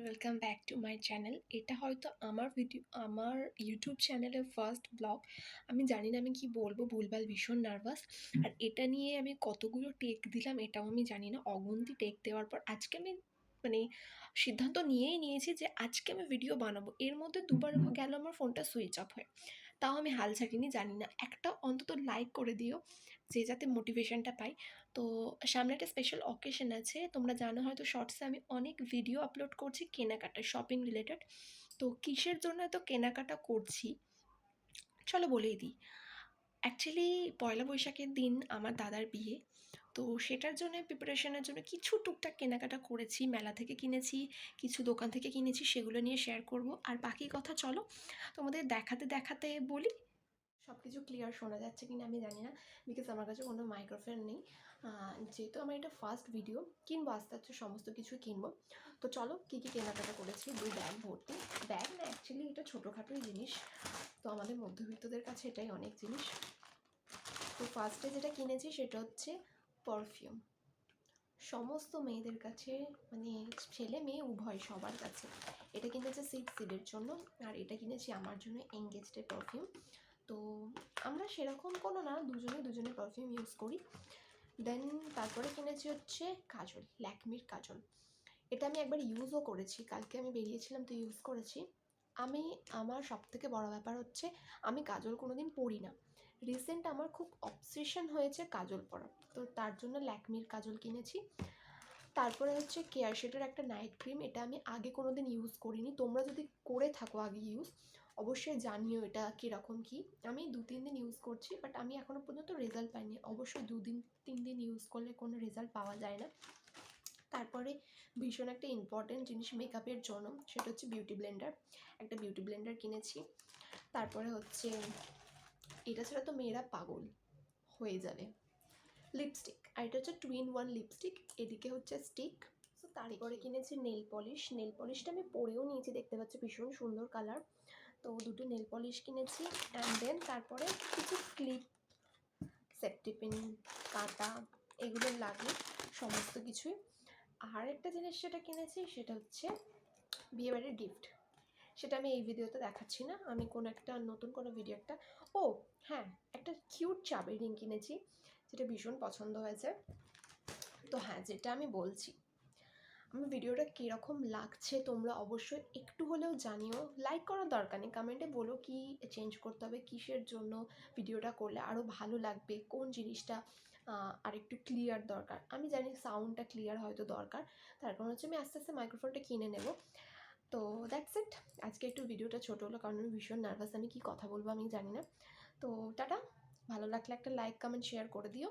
Welcome back to my channel. এটা হয়তো আমার ইউটিউব চ্যানেলের ফার্স্ট ব্লগ। আমি জানি না আমি কি বলবো, ভুলভাল ভীষণ নার্ভাস। আর এটা নিয়ে আমি কতগুলো টেক দিলাম এটাও আমি জানি না। অগুন্তি টেক দেওয়ার পর আজকে আমি মানে সিদ্ধান্ত নিয়েই নিয়েছি যে আজকে আমি ভিডিও বানাবো। এর মধ্যে দুবার গেল আমার ফোনটা সুইচ অফ হয়ে, তাও আমি হাল ছাড়িনি। জানি না, একটা অন্তত লাইক করে দিও যে যাতে মোটিভেশনটা পাই। তো সামনে একটা স্পেশাল অকেশন আছে, তোমরা জানো হয়তো শর্টসে আমি অনেক ভিডিও আপলোড করছি কেনাকাটা শপিং রিলেটেড। তো কিসের জন্য এত কেনাকাটা করছি চলো বলেই দিই। অ্যাকচুয়ালি পয়লা বৈশাখের দিন আমার দাদার বিয়ে, তো সেটার জন্য প্রিপারেশনের জন্য কিছু টুকটাক কেনাকাটা করেছি, মেলা থেকে কিনেছি, কিছু দোকান থেকে কিনেছি, সেগুলো নিয়ে শেয়ার করব। আর বাকি কথা চলো তোমাদের দেখাতে দেখাতে বলি। সব কিছু ক্লিয়ার শোনা যাচ্ছে কিনা আমি জানি না, বিকজ আমার কাছে কোনো মাইক্রোফোন নেই। যেহেতু আমার এটা ফার্স্ট ভিডিও, কিনবো আস্তে আস্তে সমস্ত কিছু কিনবো। তো চলো কী কী কেনাকাটা করেছি। 2 ব্যাগ ভর্তি, ব্যাগ না অ্যাকচুয়ালি এটা ছোটোখাটোই জিনিস, তো আমাদের মধ্যবিত্তদের কাছে এটাই অনেক জিনিস। তো ফার্স্টে যেটা কিনেছি সেটা হচ্ছে পারফিউম। সমস্ত মেয়েদের কাছে, মানে ছেলে মেয়ে উভয় সবার কাছে এটা কিনেছে সিডের জন্য, আর এটা কিনেছি আমার জন্য এঙ্গেজডের পারফিউম। তো আমরা সেরকম কোনো না, দুজনে পারফিউম ইউজ করি। দেন তারপরে কিনেছি হচ্ছে কাজল, ল্যাকমির কাজল। এটা আমি একবার ইউজও করেছি, কালকে আমি বেরিয়েছিলাম তো ইউজ করেছি। আমার সবথেকে বড় ব্যাপার হচ্ছে আমি কাজল কোনো দিন পরি না। রিসেন্ট আমার খুব অবসেশন হয়েছে কাজল পরা, তো তার জন্য ল্যাকমির কাজল কিনেছি। তারপরে হচ্ছে কেয়ারশেটের একটা নাইট ক্রিম, এটা আমি আগে কোনো দিন ইউজ করিনি। তোমরা যদি করে থাকো আগে ইউজ, অবশ্যই জানিও এটা কীরকম কী। আমি 2-3 দিন ইউজ করছি, বাট আমি এখনও পর্যন্ত রেজাল্ট পাইনি। অবশ্যই 2-3 দিন ইউজ করলে কোনো রেজাল্ট পাওয়া যায় না। তারপরে ভীষণ একটা ইম্পর্টেন্ট জিনিস মেকআপের জন্য, সেটা হচ্ছে বিউটি ব্লেন্ডার। একটা বিউটি ব্লেন্ডার কিনেছি। তারপরে হচ্ছে এটা ছাড়া তো মেয়েরা পাগল হয়ে যাবে, লিপস্টিক। আর এটা হচ্ছে 2-in-1 লিপস্টিক, এদিকে হচ্ছে স্টিক। তো তারপরে কিনেছি নেল পলিশ। নেল পলিশটা আমি পরেও নিয়েছি, দেখতে পাচ্ছি ভীষণ সুন্দর কালার। তো 2টো নেল পলিশ কিনেছি। অ্যান্ড দেন তারপরে কিছু ক্লিপ, সেফটি পিন, কাঁটা, এগুলো লাগে সমস্ত কিছুই। আর একটা জিনিস যেটা কিনেছি সেটা হচ্ছে বিয়েবাড়ির গিফট। সেটা আমি এই ভিডিওতে দেখাচ্ছি না, আমি কোনো একটা নতুন কোনো ভিডিও একটা, ও হ্যাঁ, একটা কিউট চাবির রিং কিনেছি, যেটা ভীষণ পছন্দ হয়েছে। তো হ্যাঁ, যেটা আমি বলছি, আমার ভিডিওটা কীরকম লাগছে তোমরা অবশ্যই একটু হলেও জানিও। লাইক করার দরকার নেই, কমেন্টে বলো কি চেঞ্জ করতে হবে, কিসের জন্য ভিডিওটা করলে আরও ভালো লাগবে, কোন জিনিসটা আর একটু ক্লিয়ার দরকার। আমি জানি সাউন্ডটা ক্লিয়ার হয়তো দরকার, তার কারণ হচ্ছে আমি আস্তে আস্তে মাইক্রোফোনটা কিনে নেব। তো দ্যাটস ইট। আজকে একটু ভিডিওটা ছোটো হলো কারণ আমি ভীষণ নার্ভাস, আমি কী কথা বলবো আমি জানি না। তো টাটা, ভালো লাগলে একটা লাইক কমেন্ট শেয়ার করে দিও।